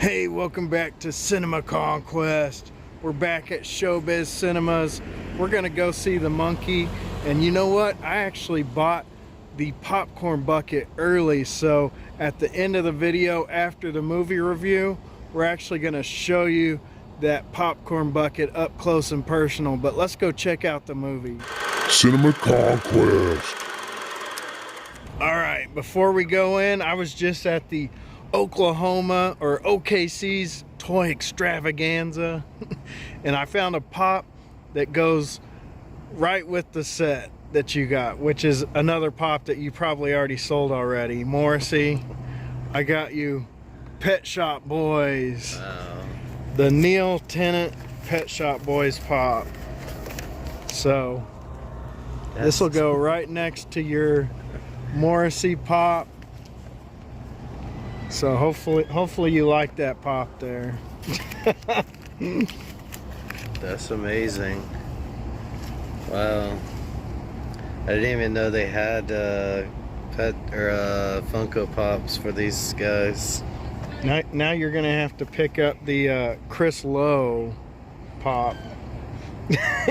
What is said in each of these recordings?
Hey, welcome back to Cinema Conquest. We're back at Showbiz Cinemas. We're gonna go see the monkey, and you know what? I actually bought the popcorn bucket early, so at the end of the video after the movie review, we're actually gonna show you that popcorn bucket up close and personal. But let's go check out the movie. Cinema Conquest. All right, before we go in, I was just at the Oklahoma or OKC's toy extravaganza and I found a pop that goes right with the set that you got, which is another pop that you probably already sold already. Morrissey, I got you Pet Shop Boys. Wow. The Neil Tennant Pet Shop Boys pop. So this will go right next to your Morrissey pop. So hopefully you like that pop there. That's amazing. Wow. I didn't even know they had pet or Funko Pops for these guys. Now you're gonna have to pick up the Chris Lowe pop.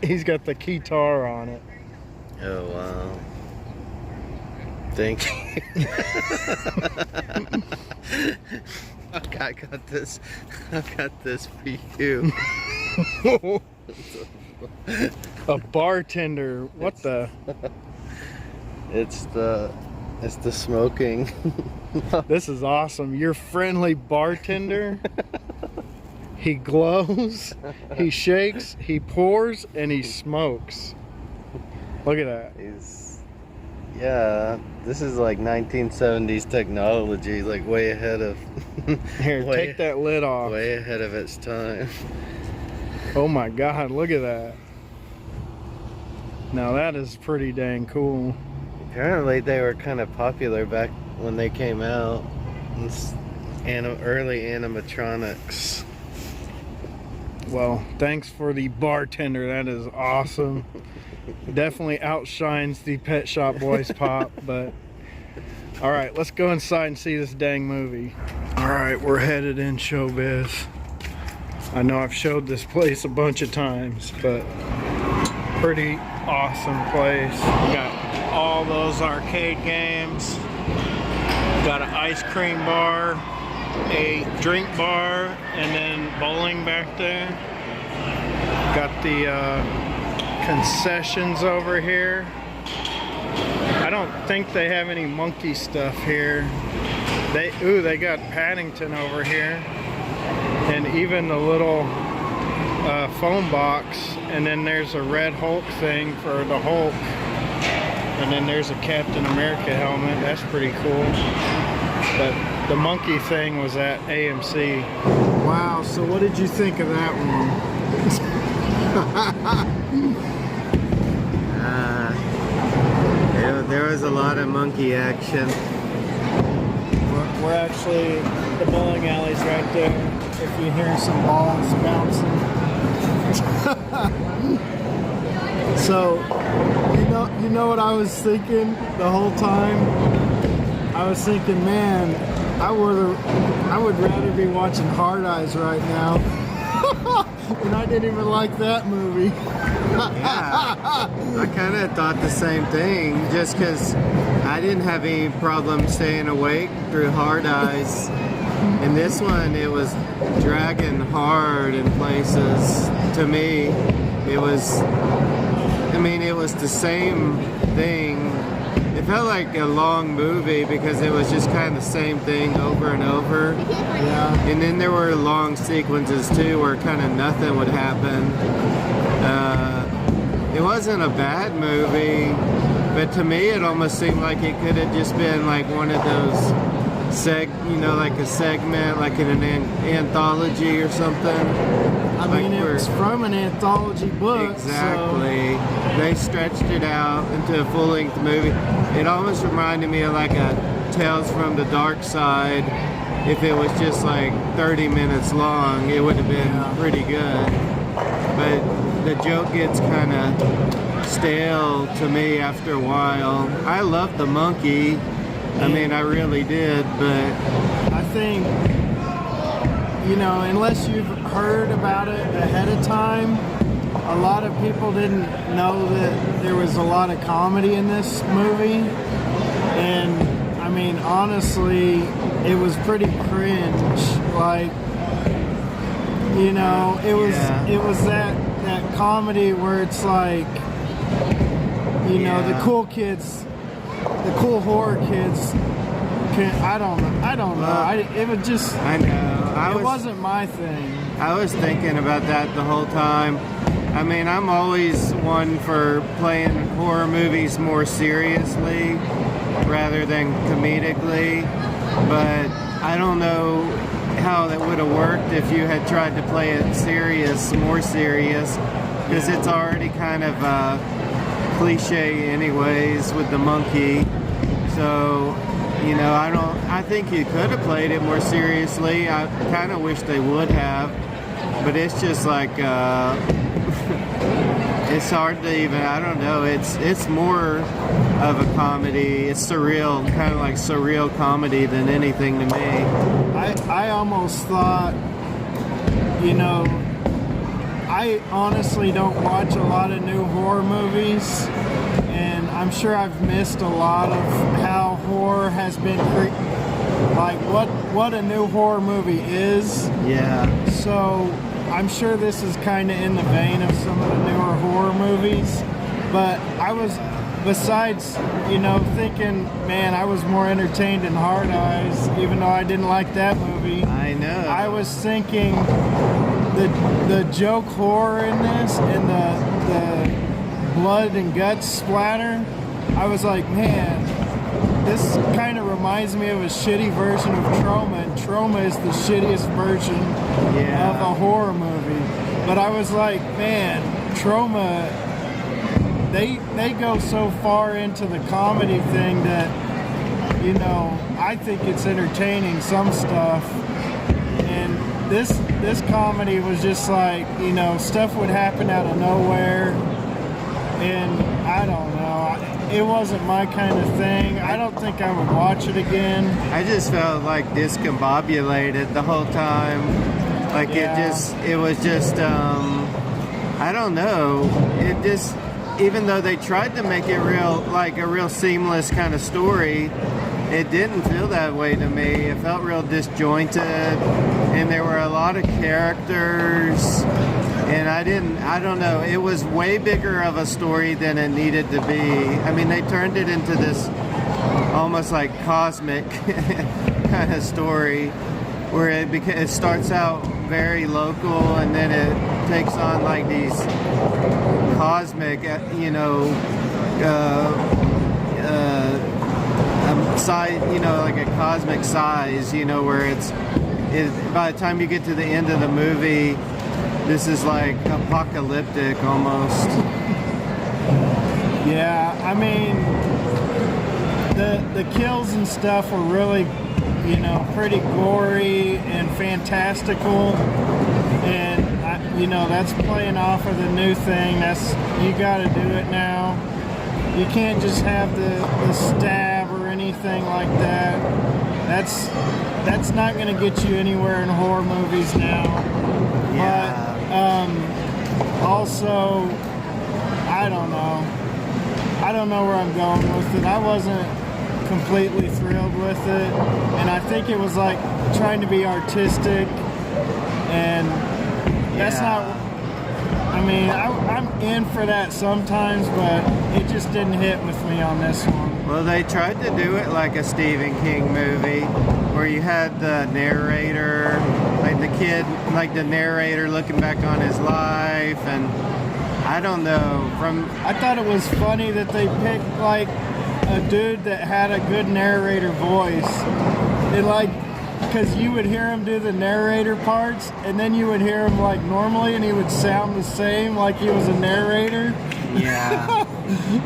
He's got the guitar on it. Oh wow. Thank you. I got this for you. A bartender. What the? It's the smoking. This is awesome. Your friendly bartender. He glows, he shakes, he pours, and he smokes. Look at that. Yeah, this is like 1970s technology, like way ahead of... Here, take that lid off. Way ahead of its time. Oh my God, look at that. Now that is pretty dang cool. Apparently they were kind of popular back when they came out. Early animatronics. Well, thanks for the bartender, that is awesome. Definitely outshines the Pet Shop Boys pop, but all right, let's go inside and see this dang movie. All right, we're headed in Showbiz. I know I've showed this place a bunch of times, but pretty awesome place. We got all those arcade games. Got an ice cream bar, a drink bar, and then bowling back there. Got the concessions over here. I don't think they have any monkey stuff here. They got Paddington over here, and even the little phone box, and then there's a red Hulk thing for the Hulk, and then there's a Captain America helmet. That's pretty cool. But the monkey thing was at AMC. Wow, so what did you think of that one? There was a lot of monkey action. We're actually, the bowling alley's right there. If you hear some balls bouncing. So, you know what I was thinking the whole time? I was thinking, man, I would rather be watching Hard Eyes right now. And I didn't even like that movie. Yeah, I kind of thought the same thing, just because I didn't have any problem staying awake through Hard Eyes. In this one, it was dragging hard in places. To me, it was the same thing. It felt like a long movie because it was just kind of the same thing over and over. Yeah. And then there were long sequences too where kind of nothing would happen. It wasn't a bad movie, but to me it almost seemed like it could have just been like one of those like a segment, like in an anthology or something. I mean, it was from an anthology book. Exactly. So they stretched it out into a full-length movie. It almost reminded me of like a Tales from the Dark Side. If it was just like 30 minutes long, it would have been pretty good. But the joke gets kind of stale to me after a while. I love the monkey. I mean, I really did, but I think you know, unless you've heard about it ahead of time, a lot of people didn't know that there was a lot of comedy in this movie. And I mean, honestly, it was pretty cringe. Like, you know, it was that comedy where it's like, you know, the cool kids, the cool horror kids. I don't know. It was just. I know. It wasn't my thing. I was thinking about that the whole time. I mean, I'm always one for playing horror movies more seriously rather than comedically, but I don't know how that would have worked if you had tried to play it more serious, because it's already kind of cliche anyways with the monkey. So, you know, I think you could have played it more seriously. I kind of wish they would have, but it's just like, it's hard to even, I don't know, it's more of a comedy. It's surreal, kind of like surreal comedy than anything to me. I almost thought, you know, I honestly don't watch a lot of new horror movies, and I'm sure I've missed a lot of how horror has been like what a new horror movie is. Yeah. So I'm sure this is kind of in the vein of some of the newer horror movies, but I was, besides, you know, thinking, man, I was more entertained in Hard Eyes, even though I didn't like that movie. I know. I was thinking the joke horror in this and the blood and guts splatter, I was like, man, this kind of reminds me of a shitty version of Trauma, and Trauma is the shittiest version of a horror movie. But I was like, man, Trauma, they go so far into the comedy thing that, you know, I think it's entertaining, some stuff. And this comedy was just like, you know, stuff would happen out of nowhere, and I don't know. It wasn't my kind of thing. I don't think I would watch it again. I just felt like discombobulated the whole time. Like it was just, I don't know. It just, even though they tried to make it real, like a real seamless kind of story, it didn't feel that way to me. It felt real disjointed, and there were a lot of characters. And I don't know, it was way bigger of a story than it needed to be. I mean, they turned it into this almost like cosmic kind of story where it starts out very local, and then it takes on like these cosmic, you know, size, you know, like a cosmic size, you know, where it's by the time you get to the end of the movie, this is like apocalyptic almost. Yeah, I mean, the kills and stuff were really, you know, pretty gory and fantastical, and you know, that's playing off of the new thing. That's, you got to do it now. You can't just have the stab or anything like that. That's not going to get you anywhere in horror movies now. Yeah. But also, I don't know where I'm going with it. I wasn't completely thrilled with it, and I think it was like trying to be artistic, and that's not, I mean, I'm in for that sometimes, but it just didn't hit with me on this one. Well, they tried to do it like a Stephen King movie, where you had the narrator, like the kid, like the narrator looking back on his life, and I don't know, I thought it was funny that they picked like a dude that had a good narrator voice. It like, because you would hear him do the narrator parts, and then you would hear him like normally, and he would sound the same like he was a narrator. Yeah.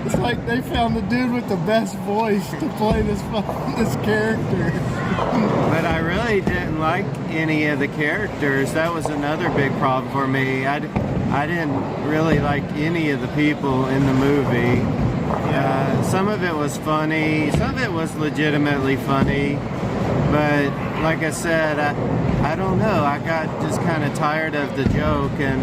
It's like they found the dude with the best voice to play this character. But I really didn't like any of the characters. That was another big problem for me. I didn't really like any of the people in the movie. Some of it was funny, some of it was legitimately funny, but like I said, I don't know. I I got just kind of tired of the joke, and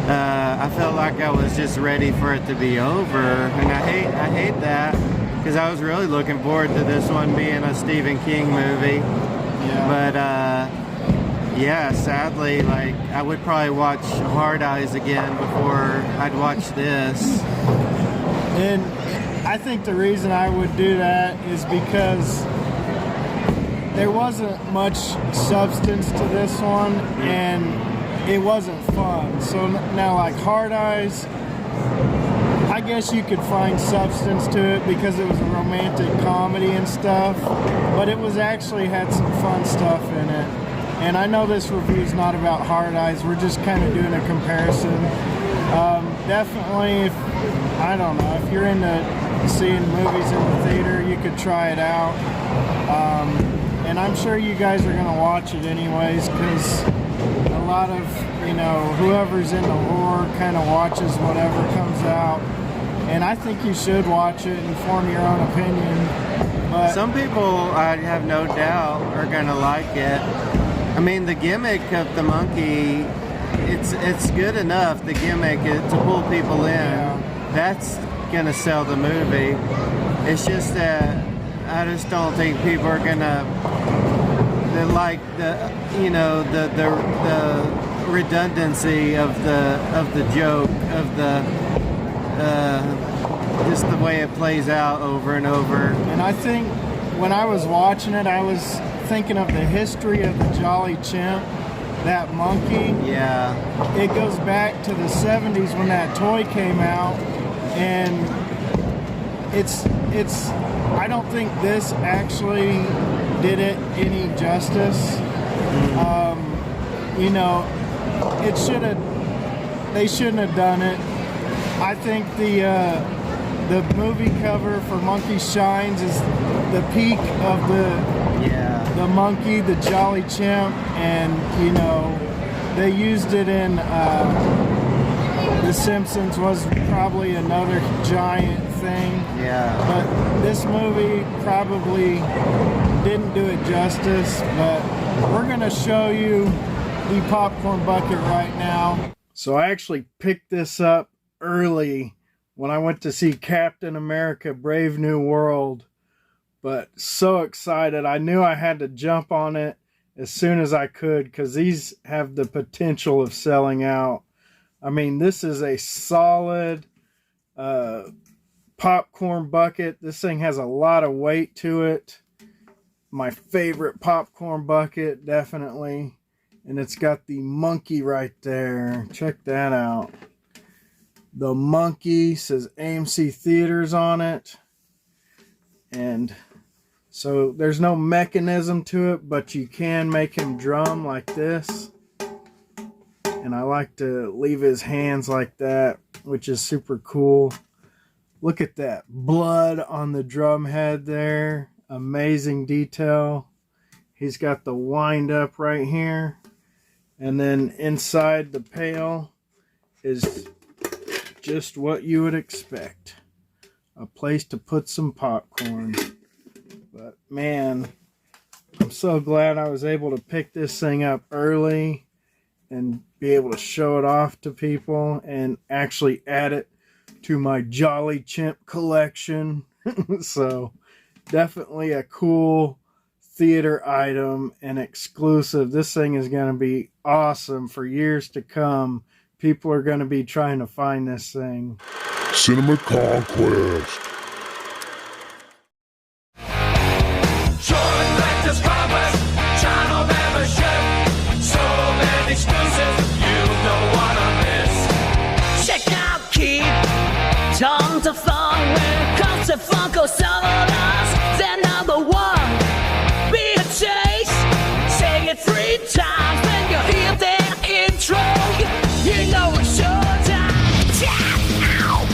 I felt like I was just ready for it to be over, and I hate that, because I was really looking forward to this one being a Stephen King movie. Yeah. But yeah, sadly, like, I would probably watch Hard Eyes again before I'd watch this. And I think the reason I would do that is because there wasn't much substance to this one, and it wasn't fun. So now, like Hard Eyes, I guess you could find substance to it because it was a romantic comedy and stuff, but it was actually had some fun stuff in it. And I know this review's not about Hard Eyes, we're just kind of doing a comparison. Definitely, I don't know, if you're into seeing movies in the theater, you could try it out. And I'm sure you guys are gonna watch it anyways, because a lot of, you know, whoever's into horror kind of watches whatever comes out. And I think you should watch it and form your own opinion. But some people, I have no doubt, are gonna like it. I mean, the gimmick of the monkey, it's good enough, the gimmick, to pull people in. Yeah. That's gonna sell the movie. It's just that I just don't think people are gonna like the, you know, the redundancy of the joke, of the just the way it plays out over and over. And I think when I was watching it, I was thinking of the history of the Jolly Chimp, that monkey. Yeah. It goes back to the 70s when that toy came out, and it's I don't think this actually did it any justice. You know, they shouldn't have done it. I think the movie cover for Monkey Shines is the peak of the monkey, the Jolly Chimp, and you know, they used it in The Simpsons was probably another giant thing. Yeah. But this movie probably didn't do it justice, but we're gonna show you the popcorn bucket right now. So I actually picked this up early when I went to see Captain America Brave New World, but so excited. I knew I had to jump on it as soon as I could, because these have the potential of selling out. I mean, this is a solid popcorn bucket. This thing has a lot of weight to it. My favorite popcorn bucket, definitely. And it's got the monkey right there. Check that out. The monkey says AMC Theatres on it. And so there's no mechanism to it, but you can make him drum like this. And I like to leave his hands like that, which is super cool. Look at that blood on the drum head there. Amazing detail. He's got the wind up right here. And then inside the pail is just what you would expect. A place to put some popcorn. But man, I'm so glad I was able to pick this thing up early and be able to show it off to people and actually add it to my Jolly Chimp collection. So definitely a cool theater item and exclusive. This thing is going to be awesome for years to come. People are going to be trying to find this thing. Cinema Conquest. KeeTons of Fun, when it comes to fun, cause some of us, they're number one. Be a chase, say it 3 times when you hear their intro. You know it's showtime. Check out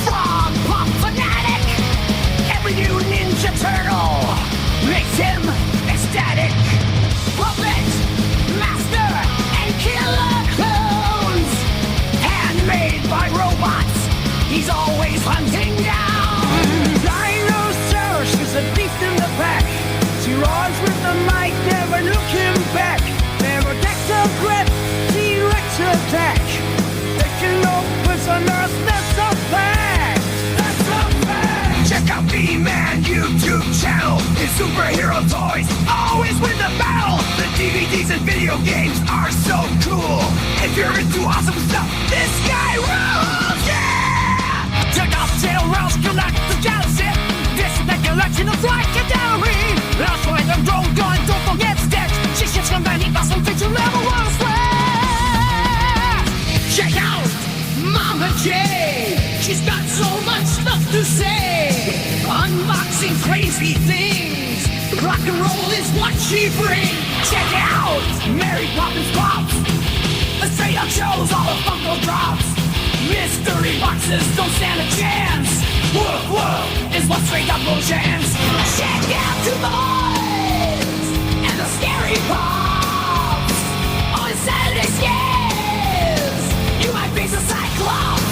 Frog superhero toys always win the battle. The DVDs and video games are so cool. If you're into awesome stuff, this guy rules, yeah! Check out Cheryl, collect the galaxy. This is the collection of gallery. That's why the drone gun, don't forget Stitch. She's just from many awesome feature level one sweat. Check out Mama J. She's got so much stuff to say. Unboxing crazy things. Rock and roll is what she brings. Check out Mary Poppins Pops. The straight up shows all the Funko drops. Mystery boxes don't stand a chance. Woof woof is what straight up will chance. Check out two boys and the scary pops. On Saturday scares, you might face a cyclops.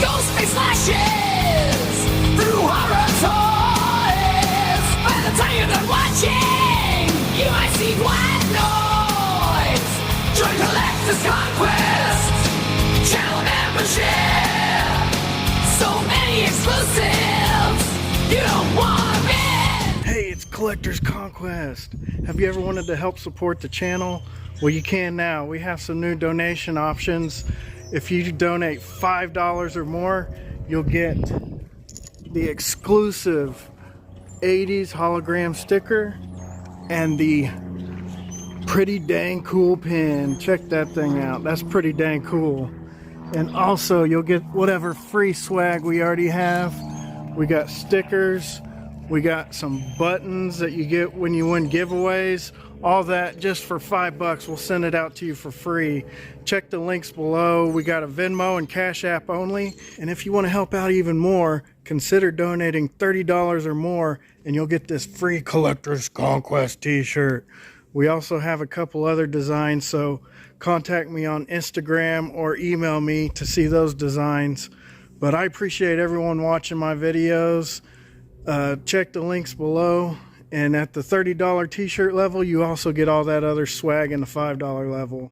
Ghost face flashes through horror toys. By the time you're done watching, you might see white noise. Join Collectors Conquest channel membership. So many exclusives you don't want to miss. Hey, it's Collectors Conquest. Have you ever wanted to help support the channel? Well, you can now. We have some new donation options. If you donate $5 or more, you'll get the exclusive 80s hologram sticker and the pretty dang cool pin. Check that thing out. That's pretty dang cool. And also you'll get whatever free swag we already have. We got stickers, we got some buttons that you get when you win giveaways. All that just for $5. We'll send it out to you for free. Check the links below. We got a Venmo and Cash App only. And if you want to help out even more, consider donating $30 or more and you'll get this free Collectors Conquest t-shirt. We also have a couple other designs, so contact me on Instagram or email me to see those designs. But I appreciate everyone watching my videos. Check the links below. And at the $30 t-shirt level, you also get all that other swag in the $5 level.